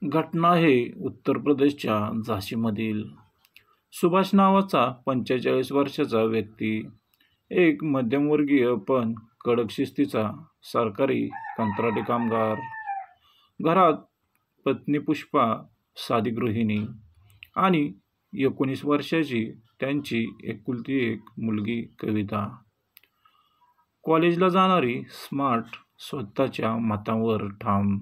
घटना आहे उत्तर प्रदेशच्या झाशीमधील. सुभाष नावाचा 45 वर्षाचा व्यक्ती, एक मध्यमवर्गीय पण कडक शिस्तीचा सरकारी कंत्राटी कामगार. घरात पत्नी पुष्पा, साधी गृहिणी, आणि 19 वर्षाची त्यांची एकुलती एक मुलगी कविता. कॉलेजला जाणारी, स्मार्ट, स्वतःच्या मतांवर ठाम.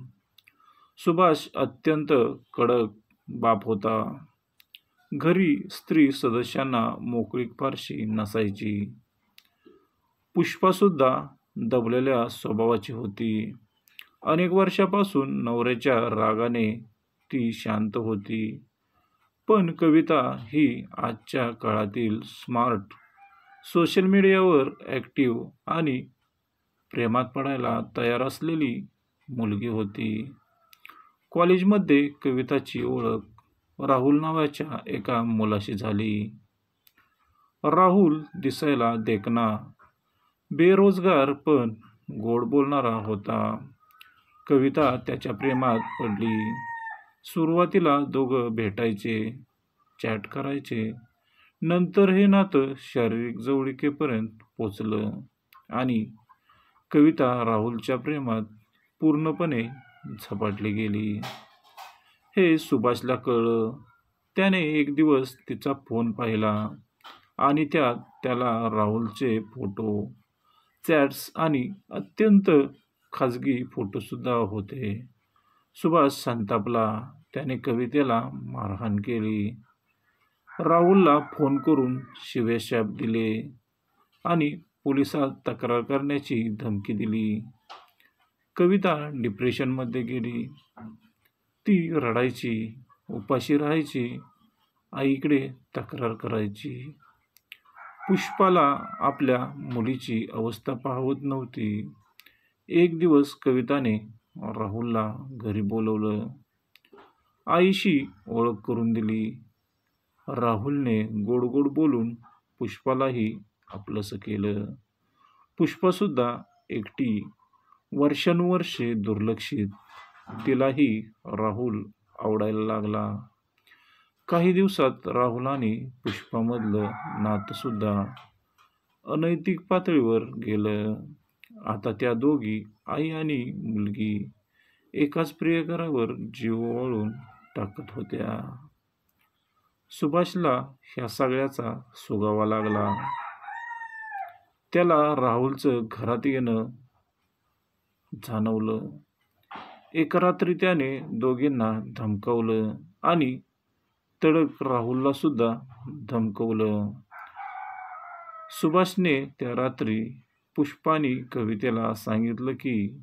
सुभाष अत्यंत कडक बाप होता. घरी स्त्री सदस्यांना मोकळीक फारशी नसायची. पुष्पासुद्धा दबलेल्या स्वभावाची होती. अनेक वर्षापासून नवऱ्याच्या रागाने ती शांत होती. पण कविता ही आजच्या काळातील स्मार्ट, सोशल मीडियावर ॲक्टिव्ह आणि प्रेमात पडायला तयार असलेली मुलगी होती. कॉलेजमध्ये कविताची ओळख राहुल नावाच्या एका मुलाशी झाली. राहुल दिसायला देखणा, बेरोजगार पण गोड बोलणारा होता. कविता त्याच्या प्रेमात पडली. सुरुवातीला दोघं भेटायचे, चॅट करायचे. नंतर हे नातं शारीरिक जवळीकेपर्यंत पोचलं आणि कविता राहुलच्या प्रेमात पूर्णपणे झपाटली गेली. हे सुभाषला कळलं. त्याने एक दिवस तिचा फोन पाहिला आणि त्यात त्याला राहुलचे फोटो, चॅट्स आणि अत्यंत खाजगी फोटोसुद्धा होते. सुभाष संतापला. त्याने कवितेला मारहाण केली, राहुलला फोन करून शिव्याशाप दिले आणि पोलिसात तक्रार करण्याची धमकी दिली. कविता डिप्रेशनमध्ये गेली. ती रडायची, उपाशी राहायची, आईकडे तक्रार करायची. पुष्पाला आपल्या मुलीची अवस्था पाहवत नव्हती. एक दिवस कविताने राहुलला घरी बोलवलं. आईशी ओळख करून दिली. राहुलने गोड गोड बोलून पुष्पालाही आपलंसं केलं. पुष्पासुद्धा एकटी, वर्षानुवर्षे दुर्लक्षित. तिलाही राहुल आवडायला लागला. काही दिवसात राहुल आणि पुष्पामधलं नातंसुद्धा अनैतिक पातळीवर गेलं. आता त्या दोघी, आई आणि मुलगी, एकाच प्रियकरावर जीव ओवाळून टाकत होत्या. सुभाषला ह्या सगळ्याचा सुगावा लागला. त्याला राहुलचं घरात येणं जाणवलं. एका रात्री त्याने दोघींना धमकावलं आणि तडक राहुलला सुद्धा धमकवलं. सुभाषने त्या रात्री पुष्पानी कवितेला सांगितलं की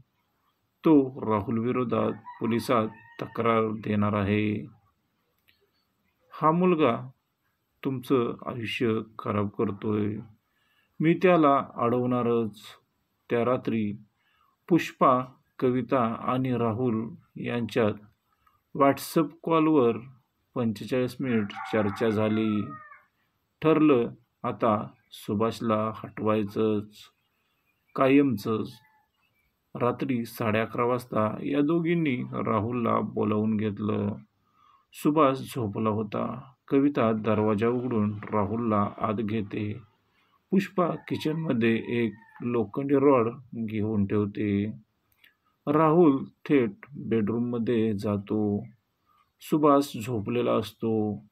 तो राहुल विरोधात पोलिसात तक्रार देणार आहे. हा मुलगा तुमचं आयुष्य खराब करतोय, मी त्याला अडवणारच. त्या रात्री पुष्पा, कविता आणि राहुल यांच्यात व्हॉट्सअप कॉलवर 45 मिनिट चर्चा झाली. ठरलं आता सुभाषला हटवायचंच, कायमचंच. रात्री 11:30 वाजता या दोघींनी राहुलला बोलावून घेतलं. सुभाष झोपला होता. कविता दरवाजा उघडून राहुलला आत घेते. पुष्पा किचनमध्ये एक लोखंडी रॉड घेऊन ठेवते. राहुल थेट बेडरूममध्ये जातो. सुभाष झोपलेला असतो.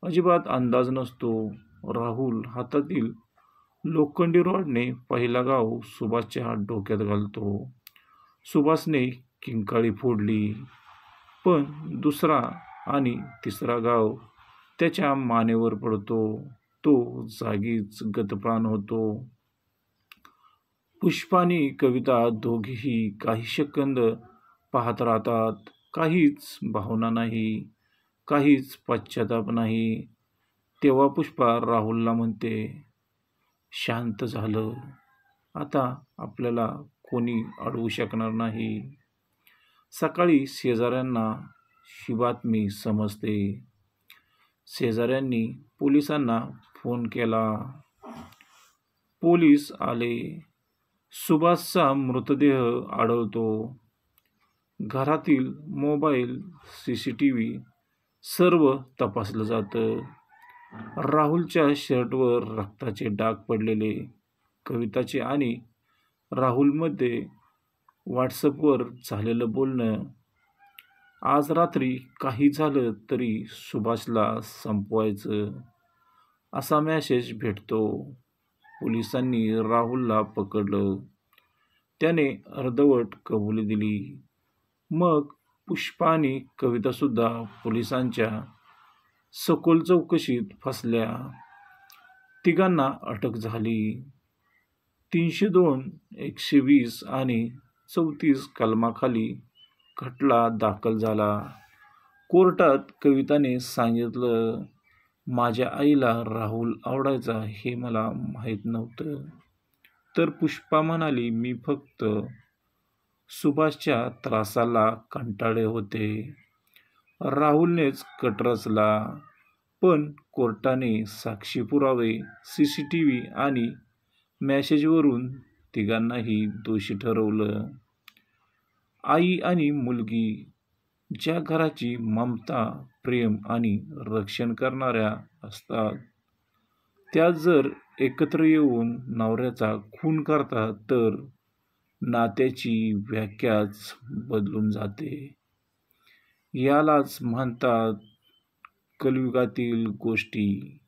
अजिबात अंदाज नसतो. राहुल हातातील लोखंडी रॉडने पहिला घाव सुभाषच्या डोक्यात घालतो. सुभाषने किंकाळी फोडली, पण दुसरा आणि तिसरा घाव त्याच्या मानेवर पडतो. तो जागीच गतप्राण होतो. पुष्पानी कविता दोघीही काही सेकंद पाहत राहतात. काहीच भावना नाही, काहीच पश्चाताप नाही. तेव्हा पुष्पा राहुलला म्हणते, शांत झालं, आता आपल्याला कोणी अडवू शकणार नाही. सकाळी शेजाऱ्यांना ही बातमी समजते. शेजाऱ्यांनी पोलिसांना फोन केला. पोलीस आले. सुभाषचा मृतदेह आढळतो. घरातील मोबाईल, CCTV सर्व तपासलं जातं. राहुलच्या शर्टवर रक्ताचे डाग पडलेले, कविताचे आणि राहुलमध्ये व्हॉट्सअपवर झालेलं बोलणं, आज रात्री काही झालं तरी सुभाषला संपवायचं, असा मेसेज भेटतो. पोलिसांनी राहुलला पकडलं. त्याने अर्धवट कबुली दिली. मग पुष्पा आणि कवितासुद्धा पोलिसांच्या सखोल चौकशीत फसल्या. तिघांना अटक झाली. 302, 120 आणि 34 कलमाखाली खटला दाखल झाला. कोर्टात कविताने सांगितलं, माझ्या आईला राहुल आवडायचा हे मला माहीत नव्हतं. तर पुष्पा म्हणाली, मी फक्त सुभाषच्या त्रासाला कंटाळले होते. राहुलनेच कट रचला. पण कोर्टाने साक्षी पुरावे, CCTV आणि मेसेजवरून तिघांनाही दोषी ठरवलं. आई आणि मुलगी, ज्या घराची ममता, प्रेम आणि रक्षण करणाऱ्या असतात, त्या जर एकत्र येऊन नवऱ्याचा खून करतात तर नात्याची व्याख्याच बदलून जाते. यालाच म्हणतात कलियुगातील गोष्टी.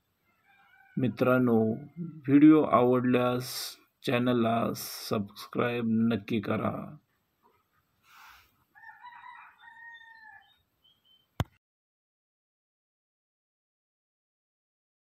मित्रांनो, व्हिडिओ आवडल्यास चॅनलला सबस्क्राईब नक्की करा.